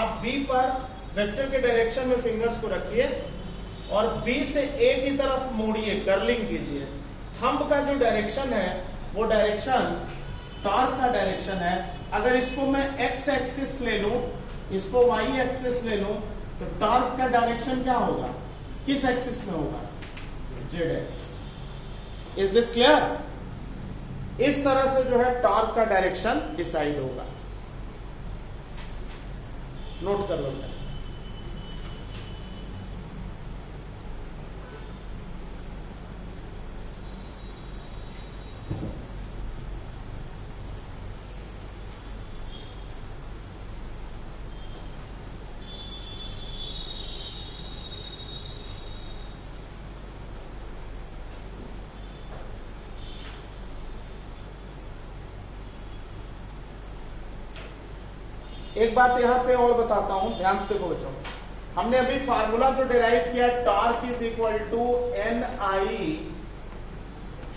आप बी पर वेक्टर के डायरेक्शन में फिंगर्स को रखिए और बी से ए की तरफ मोड़िए, कर्लिंग कीजिए। थंब का जो डायरेक्शन है वो डायरेक्शन टॉर्क का डायरेक्शन है। अगर इसको मैं एक्स एक्सिस ले लूं, इसको वाई एक्सिस ले लूं, तो टॉर्क का डायरेक्शन क्या होगा, किस एक्सिस में होगा, Z axis. Is this clear? इस तरह से जो है टॉर्क का डायरेक्शन डिसाइड होगा। नोट कर लो। एक बात यहां पे और बताता हूं, ध्यान से देखो बच्चों। हमने अभी फार्मूला जो डिराइव किया, torque is equal to N I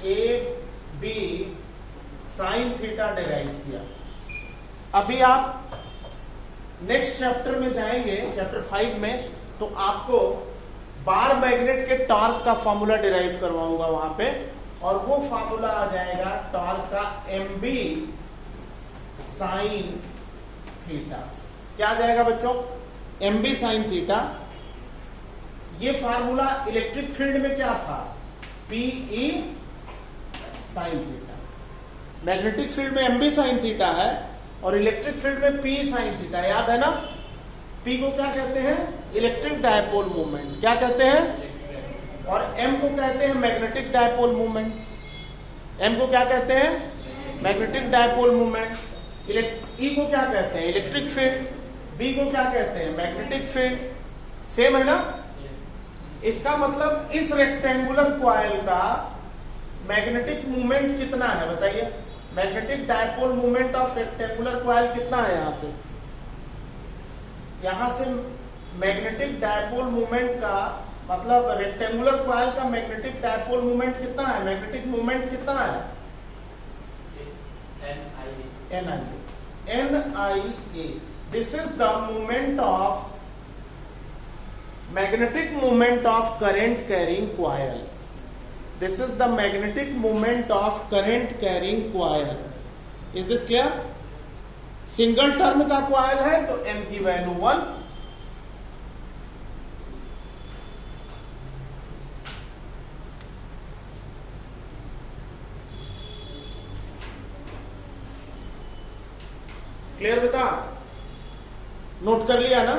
A B sine theta derive किया। अभी आप नेक्स्ट चैप्टर में जाएंगे, चैप्टर 5 में, तो आपको बार मैग्नेट के टॉर्क का फॉर्मूला डिराइव करवाऊंगा वहां पे, और वो फॉर्मूला आ जाएगा टॉर्क का एम बी साइन थीटा। क्या आ जाएगा बच्चों, एम बी साइन थीटा। ये फार्मूला इलेक्ट्रिक फील्ड में क्या था, P E sine theta. Magnetic field में एम बी साइन थीटा है और इलेक्ट्रिक फील्ड में पी साइन थीटा। याद है ना? पी को क्या कहते हैं, इलेक्ट्रिक डायपोल मूवमेंट। क्या कहते हैं? और एम को कहते हैं मैग्नेटिक डायपोल मूवमेंट। एम को क्या कहते हैं, मैग्नेटिक डायपोल मूवमेंट। ई को क्या कहते हैं, इलेक्ट्रिक फील्ड। बी को क्या कहते हैं, मैग्नेटिक फील्ड। सेम है ना? इसका मतलब इस रेक्टेंगुलर कॉइल का मैग्नेटिक मूवमेंट कितना है बताइए। Magnetic dipole movement of rectangular coil कितना है, यहां से मैग्नेटिक डायपोल मूवमेंट का मतलब रेक्टेंगुलर कॉइल का मैग्नेटिक डायपोल मूवमेंट कितना है, मैग्नेटिक मूवमेंट कितना है, NIA. This is the movement of magnetic movement of current carrying coil. This is the magnetic movement of current carrying coil. Is this clear? Single term का coil है तो n की value 1, clear बेटा? Note कर लिया ना?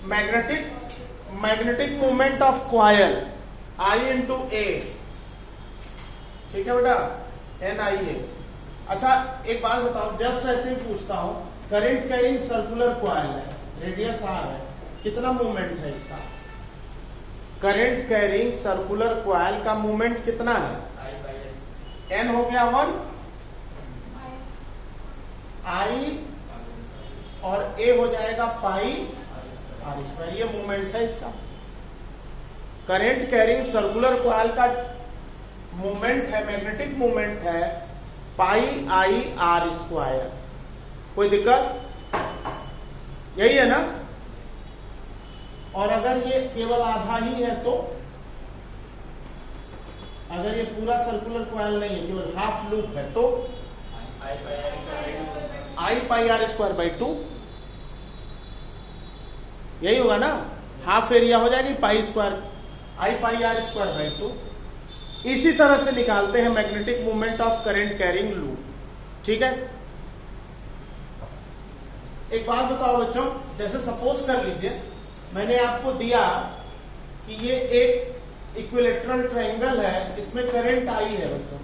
Magnetic movement of coil I into A, ठीक है बेटा, NIA। अच्छा एक बात बताओ, जस्ट ऐसे ही पूछता हूं, करंट कैरिंग सर्कुलर कॉइल है, रेडियस R है, कितना मूवमेंट है इसका? करंट कैरिंग सर्कुलर कॉइल का मूवमेंट कितना है? N हो गया 1, I और A हो जाएगा पाई R स्क्वायर। ये मूवमेंट है इसका। करंट कैरिंग सर्कुलर कॉइल का मूवमेंट है, मैग्नेटिक मूवमेंट है पाई आई R स्क्वायर। कोई दिक्कत? यही है ना? और अगर ये केवल आधा ही है तो, अगर ये पूरा सर्कुलर कॉइल नहीं है, केवल हाफ लूप है, तो आई पाई R स्क्वायर बाई 2, यही होगा ना? हाफ एरिया हो जाएगी pi square, I pi R square by 2। इसी तरह से निकालते हैं magnetic movement of current carrying loop, ठीक है? एक बात बताओ बच्चों, जैसे सपोज कर लीजिए मैंने आपको दिया कि ये एक इक्विलेटरल ट्रायंगल है, इसमें करंट आई है बच्चों,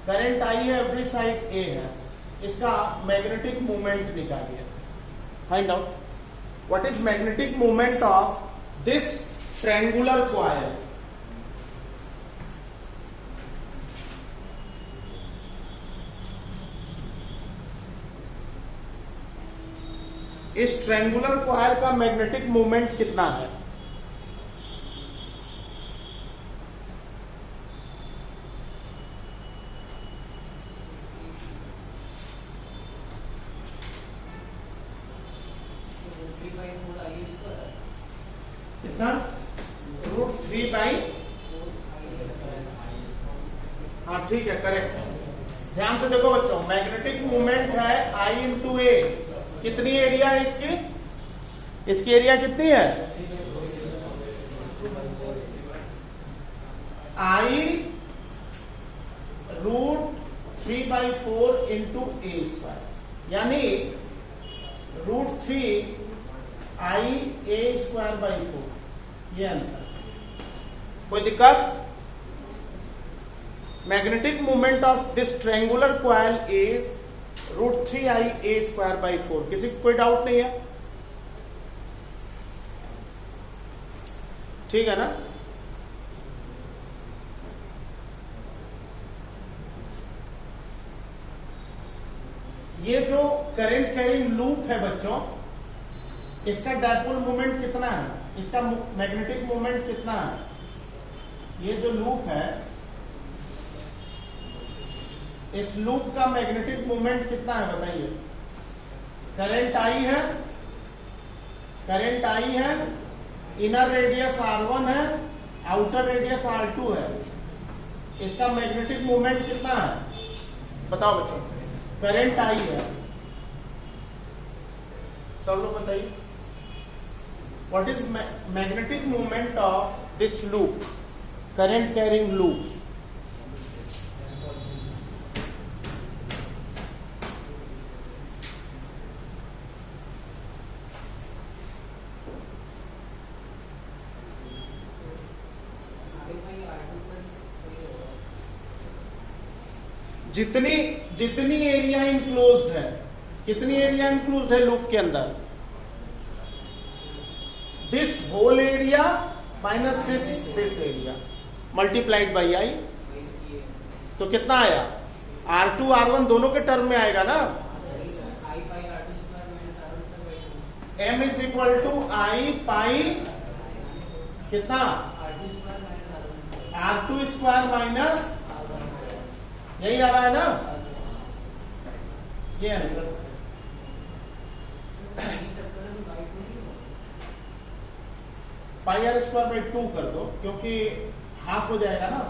करंट आई है, एवरी साइड ए है, इसका मैग्नेटिक मूवमेंट निकालिए। Find out what is magnetic movement of this triangular coil. इस ट्रायंगुलर कॉइल का मैग्नेटिक मूवमेंट कितना है? कितना √3/। हाँ ठीक है, करेक्ट। ध्यान से देखो बच्चों, मैग्नेटिक मूवमेंट है I × A। कितनी एरिया है इसकी एरिया कितनी है? I √3/4 × A², यानी √3IA²/4, ये आंसर। कोई दिक्कत? Magnetic movement of this triangular coil is √3IA²/4। किसी को कोई डाउट नहीं है? ठीक है ना? ये जो करंट कैरिंग लूप है बच्चों, इसका डायपोल मोमेंट कितना है? इसका मैग्नेटिक मोमेंट कितना है? ये जो लूप है, इस लूप का मैग्नेटिक मोमेंट कितना है बताइए? करंट आई है, इनर रेडियस R1 है, आउटर रेडियस R2 है। इसका मैग्नेटिक मोमेंट कितना है बताओ बच्चों? करंट आई है, सब लोग बताइए। What is magnetic movement of this loop, current carrying loop? जितनी एरिया इंक्लोज्ड है, कितनी एरिया इंक्लोज्ड है लूप के अंदर? This whole area minus this area multiplied by I, तो कितना आया? R2 R1 दोनों के टर्म में आएगा ना। M is equal to I pi कितना? R2² माइनस, यही आ रहा है ना? ये आंसर। πr²/2 कर दो, क्योंकि हाफ हो जाएगा ना।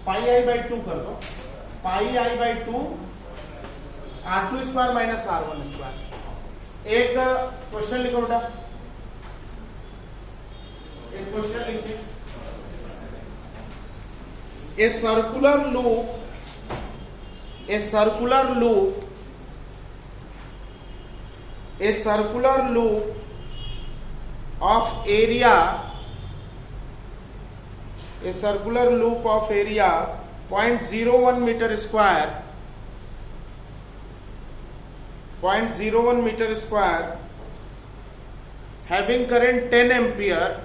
πi/2 कर दो, πi/2 R2² माइनस R1²। एक क्वेश्चन लिखो बेटा, एक क्वेश्चन लिखिए। A circular loop of area 0.01 meter square, 0.01 meter square, having current 10 ampere,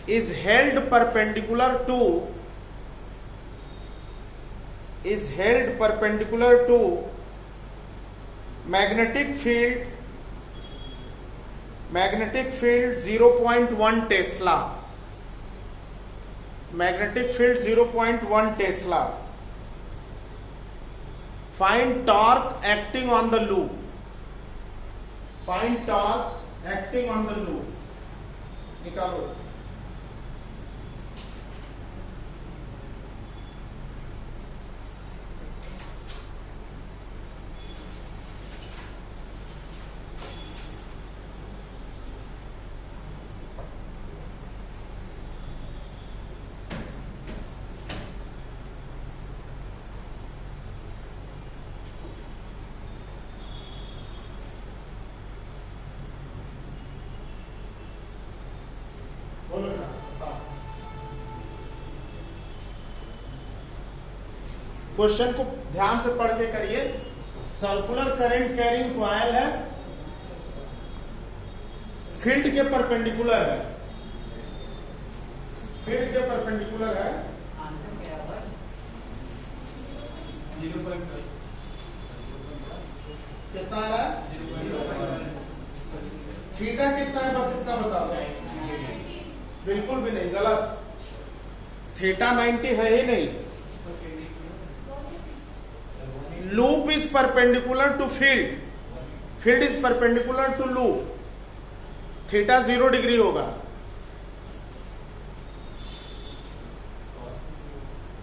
is held perpendicular to magnetic field 0.1 Tesla. Magnetic field 0.1 Tesla. Find torque acting on the loop. निकालो। Question को ध्यान से पढ़ के करिए। सर्कुलर करंट कैरिंग कॉइल है, field के perpendicular है, आंसर क्या है? 0.5 कितना आ रहा है? थीटा कितना है बस इतना बता दो। बिल्कुल भी नहीं, गलत। थीटा 90 है ही नहीं। Loop is perpendicular to field, field is perpendicular to loop, theta 0 degree होगा,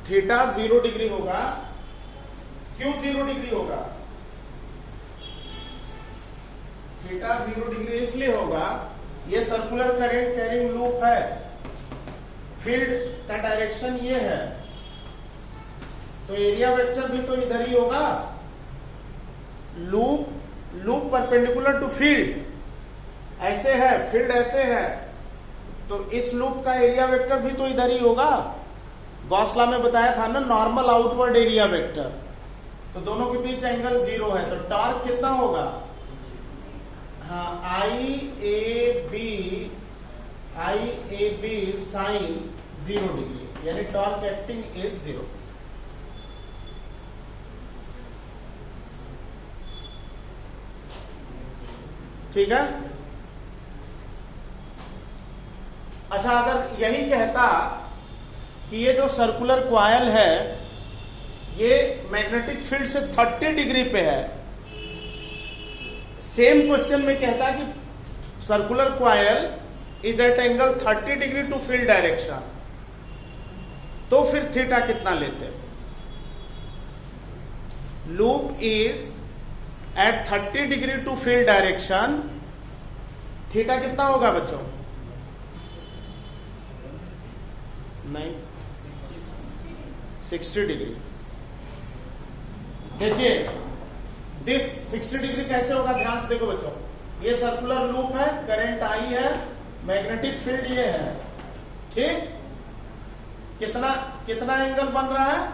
थीटा 0 डिग्री होगा। क्यों 0 डिग्री होगा? थीटा 0 डिग्री इसलिए होगा, ये सर्कुलर करंट कैरिंग लूप है, फील्ड का डायरेक्शन ये है, तो एरिया वेक्टर भी तो इधर ही होगा। लूप परपेंडिकुलर टू फील्ड ऐसे है, फील्ड ऐसे है, तो इस लूप का एरिया वेक्टर भी तो इधर ही होगा। गॉस लॉ में बताया था ना, नॉर्मल आउटवर्ड एरिया वेक्टर, तो दोनों के बीच एंगल 0 है, तो टॉर्क कितना होगा? हाँ, आई ए बी साइन 0 डिग्री, यानी टॉर्क एक्टिंग इज 0। ठीक है। अच्छा, अगर यही कहता कि ये जो सर्कुलर कॉइल है ये मैग्नेटिक फील्ड से 30 डिग्री पे है, सेम क्वेश्चन में कहता कि circular coil is at angle 30 degree to field direction, तो फिर थीटा कितना लेते? Loop is at 30 degree to field direction, theta कितना होगा बच्चों? नहीं, 60 डिग्री। देखिए दिस 60 डिग्री कैसे होगा, ध्यान से देखो बच्चों, ये सर्कुलर लूप है, करंट आई है, मैग्नेटिक फील्ड ये है, ठीक। कितना एंगल बन रहा है?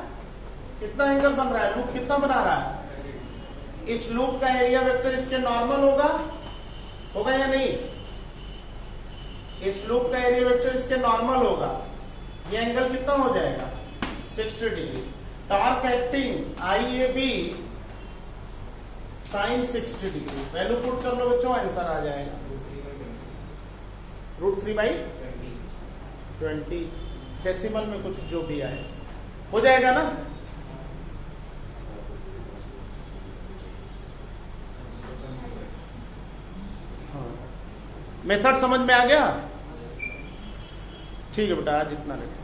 कितना एंगल बन रहा है? लूप कितना बना रहा है? इस लूप का एरिया वेक्टर इसके नॉर्मल होगा या नहीं? इस लूप का एरिया वेक्टर इसके नॉर्मल होगा, ये एंगल कितना हो जाएगा? 60 degree. Torque acting I A B sine 60 degree, value put कर लो बच्चों, आंसर आ जाएगा √3/20, डेसिमल में कुछ जो भी आए हो जाएगा ना। मेथड समझ में आ गया? ठीक है बेटा, आज इतना रहे।